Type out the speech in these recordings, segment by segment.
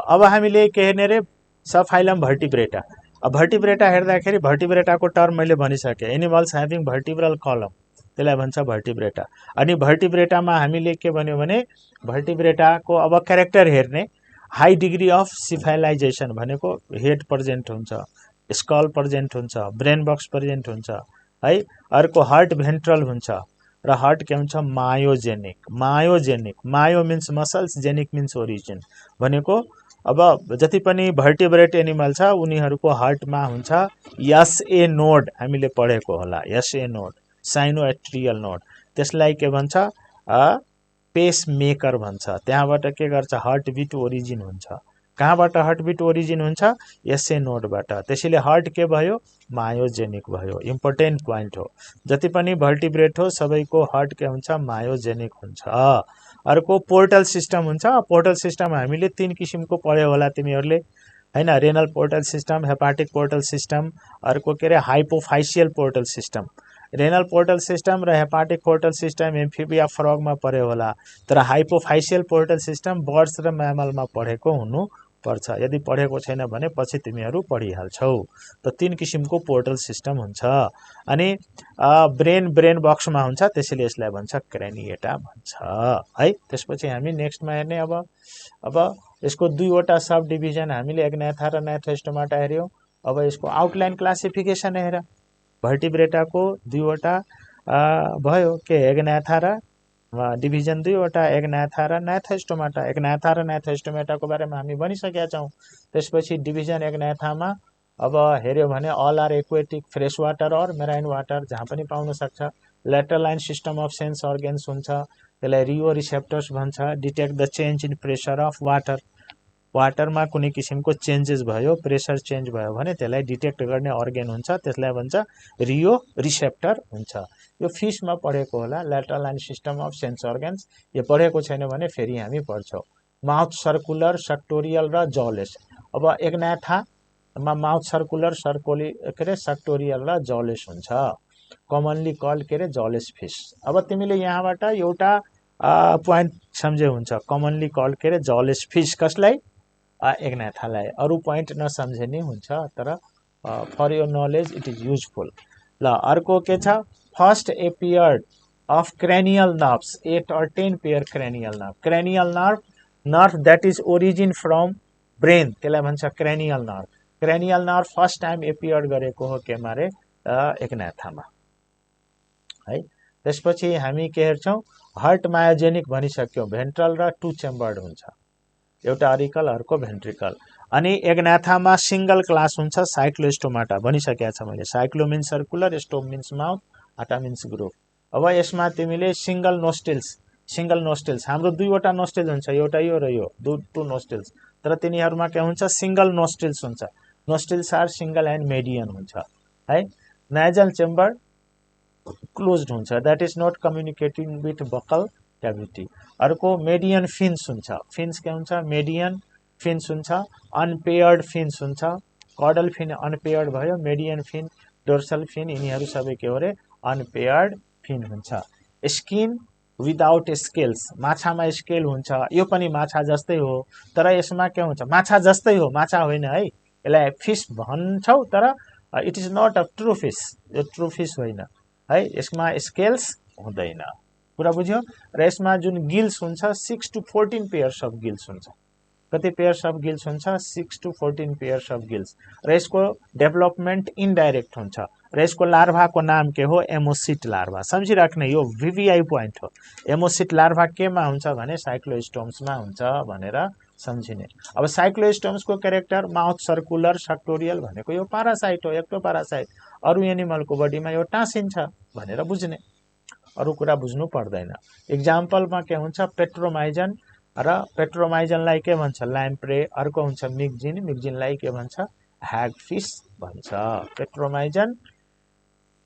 अब हामीले के हेर्ने रे सब फाइलम भर्टिब्रेटा। अब भर्टिब्रेटा हेर्दाखेरि भर्टिब्रेटाको टर्म मैले भनिसकेँ, एनिमल्स ह्याभिङ भर्टिब्रल कलम, त्यसलाई भन्छ भर्टिब्रेटा। अनि भर्टिब्रेटामा हामीले के भन्यो भने भर्टिब्रेटाको अब क्यारेक्टर हेर्ने, हाई डिग्री अफ सिफाइलाइजेसन भनेको हेड प्रेजेन्ट हुन्छ, स्कल प्रेजेन्ट हुन्छ, ब्रेन बक्स प्रेजेन्ट हुन्छ है। अर्को हार्ट भेन्ट्रल हुन्छ र हार्ट के हुन्छ myogenic. Myogenic, myo means muscles, genic means origin भनेको अब जति पनि भर्टिब्रेट एनिमल छ उनीहरूको हार्टमा हुन्छ एसए नोड, हामीले पढेको होला एसए नोड, साइनोएट्रियल नोड, त्यसलाई के भन्छ पेस मेकर भन्छ। त्यहाँबाट के गर्छ हार्ट बिट ओरिजिन हुन्छ। कहाँबाट हार्ट बिट ओरिजिन हुन्छ एसए नोडबाट। त्यसैले हार्ट के भयो मायोजेनिक भयो। इम्पोर्टेन्ट पोइन्ट हो, जति पनि भर्टिब्रेट हो सबैको हार्ट के हुन्छ मायोजेनिक हुन्छ। अर्को पोर्टल सिस्टम हुन्छ। पोर्टल सिस्टम हामीले 3 किसिमको पढ्यो होला तिमीहरूले हैन, renal portal system, hepatic portal system, अर्को के रे hypophyseal portal system. Renal portal system र हेपाटिक पोर्टल सिस्टम एम्फिबिया फ्रगमा पढ्यो होला, तर हाइपोफाइसियल पोर्टल सिस्टम बर्ड्स र म्यामलमा पढेको हुनु पर्छ। यदि पढेको छैन भने पछि तिमीहरू पढिहाल्छौ। त 3 किसिमको पोर्टल सिस्टम हुन्छ। अनि ब्रेन बक्समा हुन्छ, त्यसैले यसलाई भन्छ क्रेनिएटा भन्छ है। त्यसपछि हामी नेक्स्टमा हेर्ने अब यसको 2 वटा सब डिभिजन हामीले एग्नाथा र नाथोस्टोमाटा हेर्यौं। अब यसको आउटलाइन क्लासिफिकेसन हेर। भर्टिब्रेटाको 2 वटा भयो के एग्नाथा र डिभिजन 2 वटा एग्नाथा र नाथोस्टोमाटा। एग्नाथा र नाथोस्टोमाटाको बारेमा हामी भनिसकेका छौं। त्यसपछि डिभिजन एग्नाथामा अब हेर्यो भने all are aquatic, fresh water और मेराइन वाटर जहाँ पनि पाउन सक्छ। Lateral line system of sense organs हुन्छ, त्यसलाई रियो रिसेप्टर्स भन्छ। Detect the change in pressure of water, वाटरमा कुनै किसिमको चेन्जेस भयो, प्रेसर चेन्ज भयो भने त्यसलाई डिटेक्ट गर्ने अर्गेन हुन्छ, त्यसलाई भन्छ रियो रिसेप्टर हुन्छ। यो फिसमा पढेको होला, lateral line system of sense organs. यो पढेको छैन भने फेरि हामी पढ्छौं। माउथ सर्कुलर, सक्टोरियल र जलेस। अब एग्नाथामा माउथ सर्कुलर, सक्टोरियल र जलेस हुन्छ। कमनली कल्ड के रे जलेस फिस। अब तिमीले यहाँबाट एउटा पोइन्ट सम्झे हुन्छ, कमनली कल्ड के रे जलेस फिस। कसलाई एग्नाथालाई। अरु पोइन्ट नसम्झे नि हुन्छ, तर for your knowledge it is useful. ल अर्को के छ, first appeared of cranial nerves, 8 or 10 pair cranial nerve. Cranial nerve that is origin from brain, त्यसलाई भन्छ cranial nerve. Cranial nerve first time appeared गरेको हो केमा रे एग्नाथामा है। त्यसपछि हामी के हेर्छौं, हार्ट मायोजेनिक भनिसक्यौं, भेन्ट्रल र 2 चेम्बर्ड हुन्छ, एउटा अरिकल अर्को भेन्ट्रिकल। अनि एग्नाथामा सिंगल क्लास हुन्छ साइक्लोस्टोमाटा, भनिसकेको छ मैले। Cyclo means circular, स्टोम means mouth, आटा मिन्स ग्रुप। अब यसमा तिमीले सिंगल नोस्टिल्स, हाम्रो 2 वटा नोस्टिल हुन्छ, एउटा यो र यो, 2 नोस्टिल्स, तर तिनीहरुमा के हुन्छ सिंगल नोस्टिल्स हुन्छ। Nostrils are single and median हुन्छ है। नाजल चेम्बर क्लोज्ड हुन्छ, that is not communicating with buccal cavity. अर्को मेडियन फिन्स हुन्छ, फिन्स के हुन्छ मेडियन फिन्स हुन्छ। अनपेयर्ड फिन्स हुन्छ, कॉडल फिन अनपेयर्ड भयो, मेडियन फिन, डोर्सल फिन, यिनीहरू सबै के हो रे अनपेयर्ड फिन हुन्छ। स्किन विदाउट स्केल्स, माछामा स्केल हुन्छ, यो पनि माछा जस्तै हो, तर यसमा के हुन्छ माछा जस्तै हो, माछा होइन है। यसलाई फिश भन्छौ तर it is not a true fish, यो ट्रू फिश होइन है। यसमा स्केल्स हुँदैन, कुरा बुझ्यो। र यसमा जुन गिल्स हुन्छ 6 to 14 पेयर्स अफ गिल्स हुन्छ। कति पेयर्स अफ गिल्स हुन्छ 6 to 14 पेयर्स अफ गिल्स। र यसको डेभलपमेन्ट इनडाइरेक्ट हुन्छ। र यसको लार्भाको नाम के हो एमोसिट लार्भा। सम्झिराख्ने, यो भिभिआई पोइन्ट हो। एमोसिट लार्भा केमा हुन्छ भने साइक्लोस्टोम्समा हुन्छ भनेर सम्झिने। अब साइक्लोस्टोम्सको क्यारेक्टर माउथ सर्कुलर, सक्टोरियल भनेको यो पारासाइट हो, एक्टो पारासाइट। अरु एनिमलको बडीमा यो टाँसिन्छ भनेर बुझ्ने, अरु कुरा बुझ्नु पर्दैन। एक्जाम्पलमा के हुन्छ पेट्रोमाइजन, र पेट्रोमाइजनलाई के भन्छ ल्याम्प्रे। अर्को हुन्छ मिक्जिन, मिक्जिनलाई के भन्छ ह्यागफिश भन्छ। Petromyzon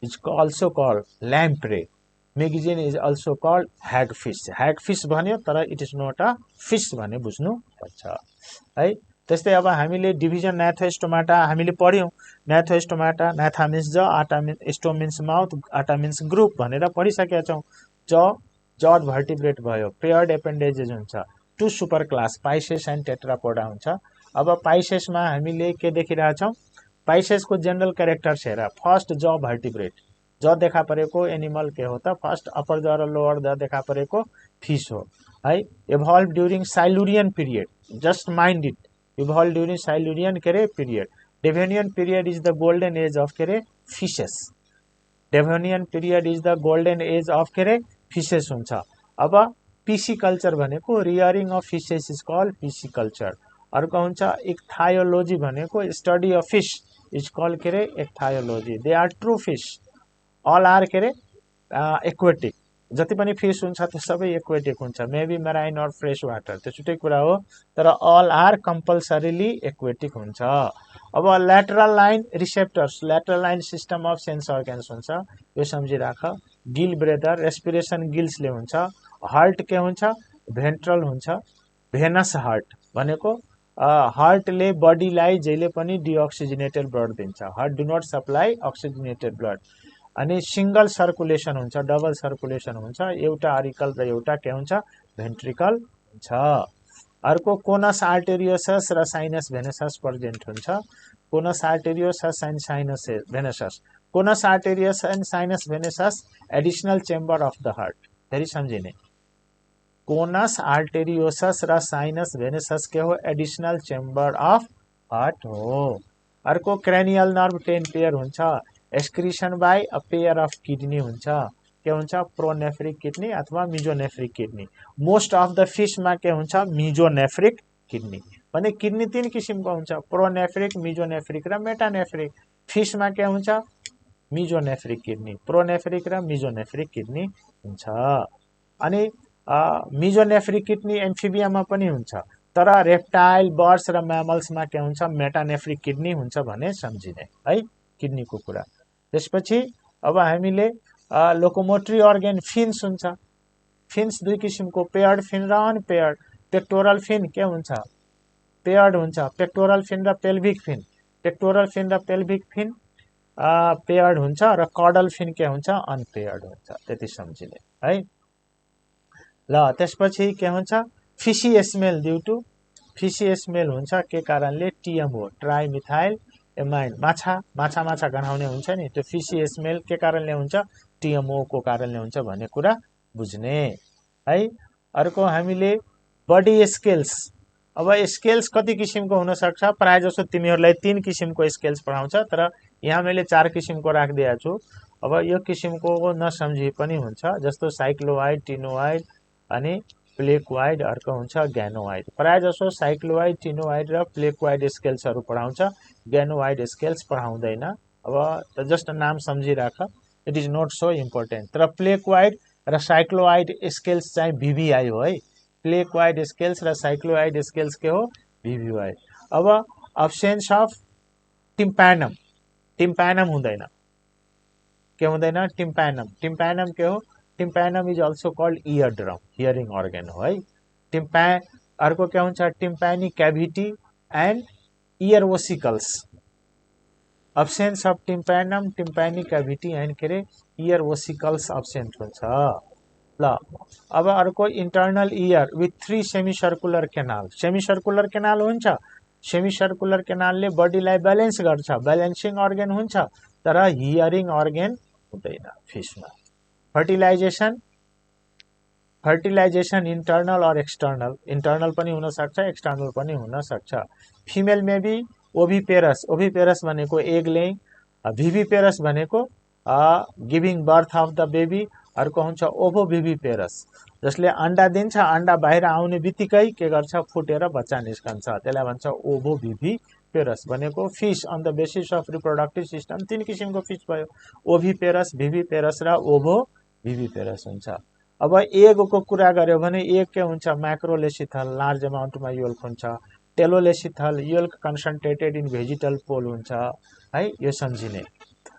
is also called lamprey, Myxine is also called hagfish। hagfish भन्यो तर it is not a fish भने बुझ्नु पर्छ है। त्यस्तै अब हामीले डिभिजन नाथोस्टोमाटा हामीले पढ्यौं। नाथोस्टोमाटा, नाथा मिन्स ज, आटा मिन्स, स्टोम मिन्स माउथ, आटा मिन्स ग्रुप भनेर पढिसकेका छौं। जड भर्टिब्रेट भयो, पेयर्ड एपेन्डेजेस हुन्छ, two super class pisces and tetrapoda हुन्छ। अब पाइसेसमा हामीले के देखिरहेछौँ, पाइसेसको जनरल क्यारेक्टर्स हेर। फर्स्ट ज भर्टिब्रेट, ज देखा परेको एनिमल के हो त फर्स्ट अपर ज र लोअर ज देखा परेको फिश हो है। Evolve during Silurian period, just mind it, evolve during Silurian के अरे period. Devonian period is the golden age of के अरे fishes, Devonian period is the golden age of के अरे फिसेस हुन्छ। अब पिसिकल्चर भनेको rearing of fishes is called pisciculture. अर्को हुन्छ इक्थायोलोजी भनेको study of fish is called के अरे ichthyology. They are true fish, all are के अरे एक्वेटिक, जति पनि फिश हुन्छ त्यो सबै एक्वेटिक हुन्छ, maybe marine or fresh water, त्यो छुट्टै कुरा हो, तर अल आर कम्पलसरीली एक्वेटिक हुन्छ। अब lateral line receptors, lateral line system of sense organs हुन्छ, यो सम्झिराख। गिल ब्रेदर, रेस्पिरेसन गिल्सले हुन्छ। हार्ट के हुन्छ, भेन्ट्रल हुन्छ। भेनस हार्ट भनेको हार्टले बडीलाई जहिले पनि डिअक्सिजनेटेड ब्लड दिन्छ, heart do not supply oxygenated blood. अनि सिंगल सर्कुलेसन हुन्छ, डबल सर्कुलेसन हुन्छ, एउटा अरिकल र एउटा के हुन्छ भेन्ट्रिकल हुन्छ। अर्को कोनस आर्टेरियोसस र साइनस भेनेसस प्रेजेन्ट हुन्छ। Conus arteriosus and sinus venosus, conus arteriosus and sinus venosus additional chamber of the heart, फेरि सम्झिने। कोनस आर्टेरियोसस र साइनस भेनेसस के हो, एडिशनल चेम्बर अफ हार्ट हो। अर्को क्रेनियल नर्भ 10 पेयर हुन्छ। Excretion by a pair of kidney हुन्छ, के हुन्छ प्रोनेफ्रिक किडनी अथवा mesonephric kidney. Most of the फिशमा के हुन्छ मिजोनेफ्रिक किडनी, भने किडनी 3 किसिमको हुन्छ, प्रोनेफ्रिक, मिजोनेफ्रिक र मेटानेफ्रिक। फिशमा के हुन्छ मिजोनेफ्रिक किडनी, प्रोनेफ्रिक र मिजोनेफ्रिक किडनी हुन्छ। अनि मिजोनेफ्रिक किडनी एम्फिबियामा पनि हुन्छ, तर रेप्टाइल, बर्ड्स र म्यामल्समा के हुन्छ मेटानेफ्रिक किडनी हुन्छ भने सम्झिने है किडनीको कुरा। त्यसपछि अब हामीले लोकोमोटरी अर्गन फिन्स हुन्छ। फिन्स 2 किसिमको, पेयर्ड फिन र अनपेयर्ड। पेक्टोरल फिन के हुन्छ पेयर्ड हुन्छ, पेक्टोरल फिन र पेल्भिक फिन, पेक्टोरल फिन र पेल्भिक फिन पेयर्ड हुन्छ र कॉडल फिन के हुन्छ अनपेयर्ड हुन्छ, त्यति सम्झिने है। ल त्यसपछि के हुन्छ fishy smell, due to fishy smell हुन्छ के कारणले, टिएमओ ट्राइमिथाइल एमाइन, माछा गनाउने हुन्छ नि, त्यो फिसी स्मेल के कारणले हुन्छ, टिएमओ को कारणले हुन्छ भन्ने कुरा बुझ्ने है। अर्को हामीले बडी स्केल्स, अब स्केल्स कति किसिमको हुन सक्छ, प्राय जसो तिमीहरूलाई 3 किसिमको स्केल्स पढाउँछ, तर यहाँ मैले 4 किसिमको राखिदिएको छु। अब यो किसिमको नसम्झे पनि हुन्छ, जस्तो साइक्लोवाइड, टिनोवाइड अनि प्लेक्वाइड, अर्को हुन्छ ग्यानोवाइड। प्राय जसो साइक्लोवाइड, टिनोवाइड र प्लेक्वाइड स्केल्सहरू पढाउँछ, ग्यानोवाइड स्केल्स पढाउँदैन। अब जस्ट नाम सम्झिराख, it is not so important. तर प्लेक्वाइड र साइक्लोवाइड स्केल्स चाहिँ भिभिआई हो है, प्लेक्वाइड स्केल्स र साइक्लोवाइड स्केल्स के हो भिभिआई। अब अब्सेन्स अफ टिम्प्यानम, टिम्प्यानम हुँदैन, के हुँदैन टिम्प्यानम, टिम्प्यानम के हो, tympanum is also called ear drum, hearing organ हो है। अर्को के हुन्छ tympanic cavity and ear ossicles. Absence of tympanum, tympanic cavity and के अरे इयर ओसिकल्स अब्सेन्ट हुन्छ। ल अब अर्को internal ear with 3 semi circular canal, semi circular canal हुन्छ, सेमी सर्कुलर केनालले बडीलाई ब्यालेन्स गर्छ, ब्यालेन्सिङ अर्गन हुन्छ, तर हियरिङ अर्गन हुँदैन फिसमा। फर्टिलाइजेसन, फर्टिलाइजेसन इन्टर्नल और एक्सटर्नल, इन्टर्नल पनि हुन सक्छ, एक्सटर्नल पनि हुन सक्छ। फिमेल मेबी ओभिपेरस, ओभिपेरस भनेको एग लेइङ, भिभिपेरस भनेको giving birth of the baby. अर्को हुन्छ ओभोभिभिपेरस, जसले अन्डा दिन्छ, अन्डा बाहिर आउने बित्तिकै के गर्छ फुटेर बच्चा निस्कन्छ, त्यसलाई भन्छ ओभोभिभिपेरस। भनेको fish on the basis of reproductive system 3 किसिमको फिश भयो, ओभिपेरस, भिभिपेरस र ओभोभिभिपेरस हुन्छ। अब एगको कुरा गर्यो भने एग के हुन्छ म्याक्रोलेसिथल, लार्ज अमाउन्टमा योल्क हुन्छ। टेलोलेसिथल, योल्क कन्सन्ट्रेटेड इन भेजिटल पोल हुन्छ है, यो सम्झिने।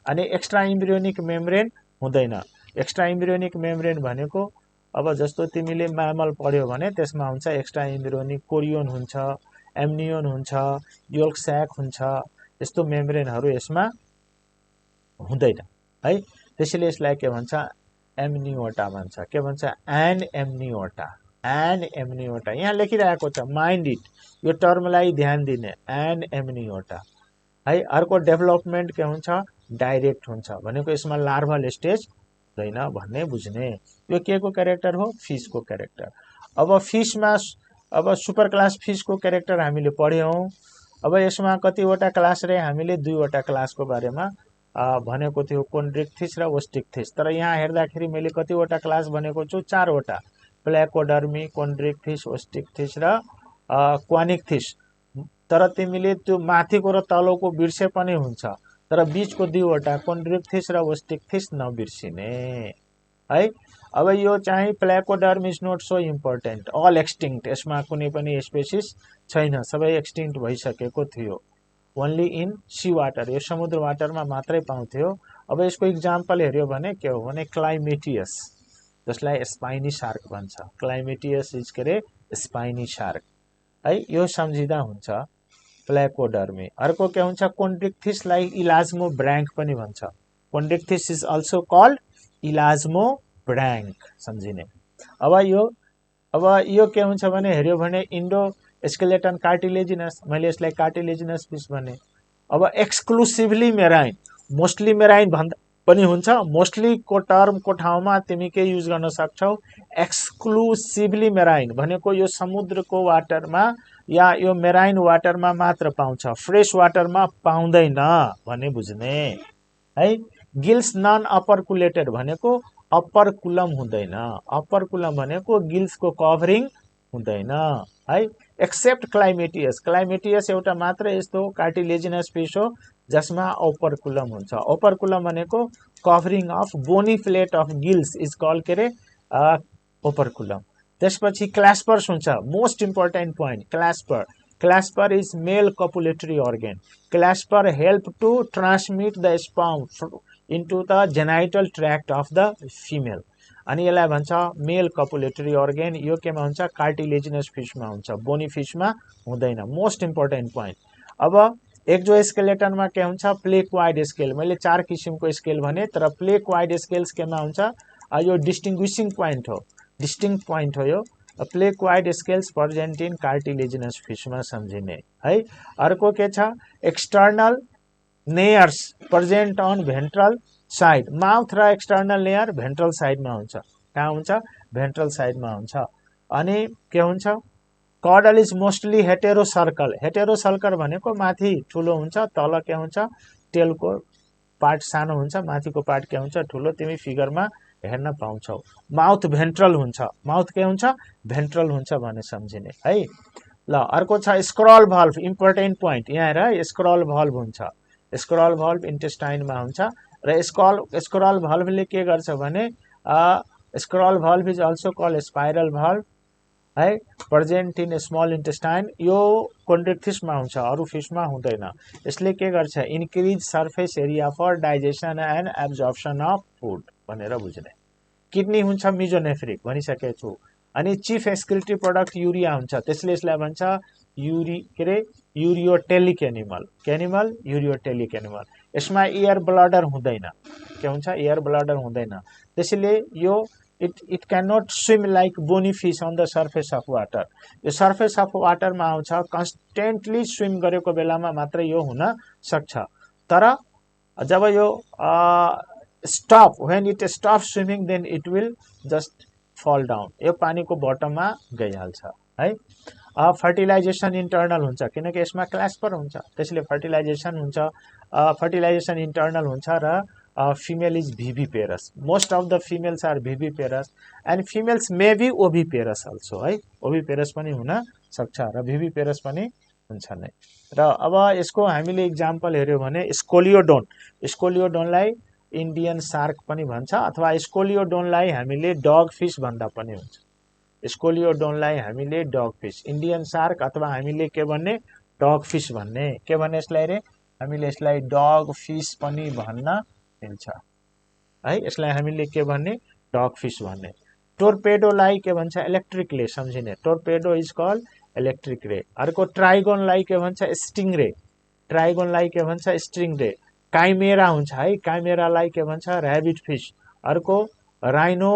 अनि एक्स्ट्रा इम्ब्रियोनिक मेम्ब्रेन हुँदैन। एक्स्ट्रा इम्ब्रियोनिक मेम्ब्रेन भनेको अब जस्तो तिमीले म्यामल पढ्यो भने त्यसमा हुन्छ एक्स्ट्रा इम्ब्रियोनिक कोरियोन हुन्छ, एम्नियोन हुन्छ, योल्क स्याक हुन्छ, यस्तो मेम्ब्रेनहरू यसमा हुँदैन है। त्यसैले यसलाई के भन्छ एम्नियोटा भन्छ, के भन्छ एन एम्नियोटा एन्ड एम्नियोटा यहाँ लेखिरहेको छ, माइन्ड इट, यो टर्मलाई ध्यान दिने, एन्ड एम्नियोटा है। अर्को डेभलपमेन्ट के हुन्छ, डाइरेक्ट हुन्छ, भनेको यसमा लार्भल स्टेज हुँदैन भन्ने बुझ्ने। यो के को क्यारेक्टर हो, फिसको क्यारेक्टर। अब फिसमा अब सुपर क्लास फिसको क्यारेक्टर हामीले पढ्यौँ। अब यसमा कतिवटा क्लास रे, हामीले दुईवटा क्लासको बारेमा भनेको थियो, कोन्ड्रिक्थिस र ओस्टिक्थिस। तर यहाँ हेर्दाखेरि मैले कतिवटा क्लास भनेको छु, 4वटा, प्लेकोडर्मी, कोन्ड्रिक्थिस, ओस्टिक्थिस र क्वानिक्थिस। तर तिमीले त्यो माथिको र तलको बिर्से पनि हुन्छ, तर बीचको दुईवटा कोन्ड्रिक्थिस र ओस्टिक्थिस नबिर्सिने है। अब यो चाहिँ placoderm is not so important, all extinct, यसमा कुनै पनि स्पेसिस छैन, सबै एक्सटिङ्क्ट भइसकेको थियो। ओन्ली इन सी वाटर, यो समुद्र वाटरमा मात्रै पाउँथ्यो। अब यसको इक्जाम्पल हेऱ्यो भने के हो भने क्लाइमेटियस, जसलाई स्पाइनी शार्क भन्छ। क्लाइमेटियस इज के अरे स्पाइनी शार्क है, यो सम्झिँदा हुन्छ प्लेकोडर्मी। अर्को के हुन्छ, कोन्ड्रिक्थिसलाई इलाज्मो ब्राङ्क पनि भन्छ। कोन्ड्रिक्थिस इज अल्सो कल्ड इलाज्मो ब्राङ्क, सम्झिने। अब यो के हुन्छ भने हेऱ्यो भने इन्डो स्केलेटन कार्टिलेजिनस, मैले यसलाई कार्टिलेजिनस फिस भने। अब एक्सक्लुसिभली मेराइन, मोस्टली मेराइन भन्दा पनि हुन्छ। मोस्टलीको टर्मको ठाउँमा तिमी के युज गर्न सक्छौ, एक्सक्लुसिभली मेराइन भनेको यो समुद्रको वाटरमा या यो मेराइन वाटरमा मात्र पाउँछ, फ्रेश वाटरमा पाउँदैन भन्ने बुझ्ने है। गिल्स नन अपरकुलेटेड भनेको अप्पर कुलम हुँदैन, अप्पर कुलम भनेको गिल्सको कभरिङ हुँदैन है। एक्सेप्ट क्लाइमेटियस, क्लाइमेटियस एउटा मात्र यस्तो कार्टिलेजिनस फिस हो जसमा अप्पर कुलम हुन्छ। अप्पर कुलम भनेको covering of bony plate of gills is called के अरे अप्पर कुलम। त्यसपछि क्लास्पर्स हुन्छ, most important point, clasper. Clasper is male copulatory organ. Clasper help to transmit the sperm into the genital tract of the female, अनि यसलाई भन्छ मेल copulatory organ. यो केमा हुन्छ, कार्टिलेजिनस फिसमा हुन्छ, बोनी फिसमा हुँदैन। Most important point. अब एक्जोस्केलेटनमा के हुन्छ, प्लेक वाइड स्केल। मैले 4 किसिमको स्केल भने, तर प्लेक वाइड स्केल्स केमा हुन्छ, यो डिस्टिङ्ग्विसिङ पोइन्ट हो, डिस्टिङ्क्ट पोइन्ट हो यो। Placoid scales present in cartilaginous फिसमा सम्झिने है। अर्को के छ, external nares present on ventral side. Mouth र एक्सटर्नल लेयर भेन्ट्रल साइडमा हुन्छ। कहाँ हुन्छ, भेन्ट्रल साइडमा हुन्छ। अनि के हुन्छ, curdle is mostly hetero circle. Hetero circle भनेको माथि ठुलो हुन्छ, तल के हुन्छ, टेलको पार्ट सानो हुन्छ, माथिको पार्ट के हुन्छ, ठुलो। तिमी फिगरमा हेर्न पाउँछौ। माउथ भेन्ट्रल हुन्छ, माउथ के हुन्छ, भेन्ट्रल हुन्छ भने सम्झिने है। ल अर्को छ स्क्रल भल्भ, इम्पोर्टेन्ट पोइन्ट यहाँ हेर, स्क्रल भल्भ हुन्छ। स्क्रल भल्भ इन्टेस्टाइनमा हुन्छ र स्क्रल भल्भले के गर्छ भने, scroll valve is also called spiral valve है, प्रेजेन्ट इन स्मल इन्टेस्टाइन। यो कोन्ड्रिक्थिसमा हुन्छ, अरू फिसमा हुँदैन। यसले के गर्छ, increase surface area for digestion and absorption of food भनेर बुझ्ने। किडनी हुन्छ मिजोनेफ्रिक भनिसकेको छु। अनि चिफ एक्सक्रिटरी प्रोडक्ट युरिया हुन्छ, त्यसले यसलाई भन्छ के अरे युरियोटेलिक एनिमल। के एनिमल, युरियोटेलिक एनिमल। यसमा एयर ब्लडर हुँदैन, के हुन्छ, एयर ब्लडर हुँदैन। त्यसैले यो it can not swim like bony fish on the surface of water. यो सर्फेस अफ वाटरमा आउँछ, कन्स्टेन्टली स्विम गरेको बेलामा मात्रै यो हुन सक्छ। तर जब यो stop, when it stop swimming then it will just fall down, यो पानीको बटममा गइहाल्छ है। फर्टिलाइजेसन इन्टर्नल हुन्छ, किनकि यसमा क्लास्पर हुन्छ, त्यसले फर्टिलाइजेसन हुन्छ। फर्टिलाइजेसन इन्टर्नल हुन्छ र female is viviparous. Most of the females are viviparous and females may be oviparous also है, oviparous पनि हुन सक्छ र viviparous पनि हुन्छ नै। र अब यसको हामीले इक्जाम्पल हेर्यो भने स्कोलियोडोन, स्कोलियोडोनलाई इन्डियन शार्क पनि भन्छ अथवा स्कोलियोडोनलाई हामीले डग फिश भन्दा पनि हुन्छ। स्कोलियोडोनलाई हामीले डग फिश, इन्डियन शार्क अथवा हामीले के भन्ने, डग फिश भन्ने। के भन्ने यसलाई रे, हामीले यसलाई डग फिश पनि भन्न मिल्छ है। यसलाई हामीले के भन्ने, डग फिश भन्ने। टोर्पेडोलाई के भन्छ, इलेक्ट्रिक रे सम्झिने, torpedo is called electric ray. अर्को ट्राइगोनलाई के भन्छ, स्टिङ रे, ट्राइगोनलाई के भन्छ, स्टिङ रे। काइमेरा हुन्छ है, काइमेरालाई के भन्छ, ऱ्याबिट फिश। अर्को राइनो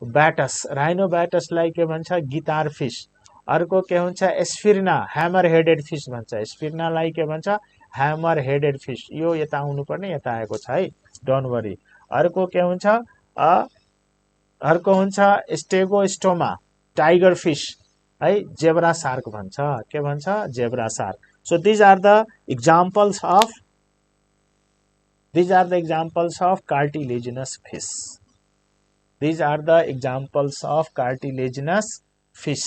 ब्याटस, राइनोब्याटसलाई के भन्छ गिटार फिस। अर्को के हुन्छ एस्फिर्ना, ह्यामर हेडेड फिस भन्छ। एस्फिर्नालाई के भन्छ ह्यामर हेडेड फिस। यो यता आउनुपर्ने, यता आएको छ है, डोन्ट वरी। अर्को के हुन्छ अर्को हुन्छ स्टेगोस्टोमा, टाइगर फिस है, जेब्रा सार्क भन्छ। के भन्छ zebra shark. So these are the examples of cartilaginous fish. These are the examples of cartilaginous fish.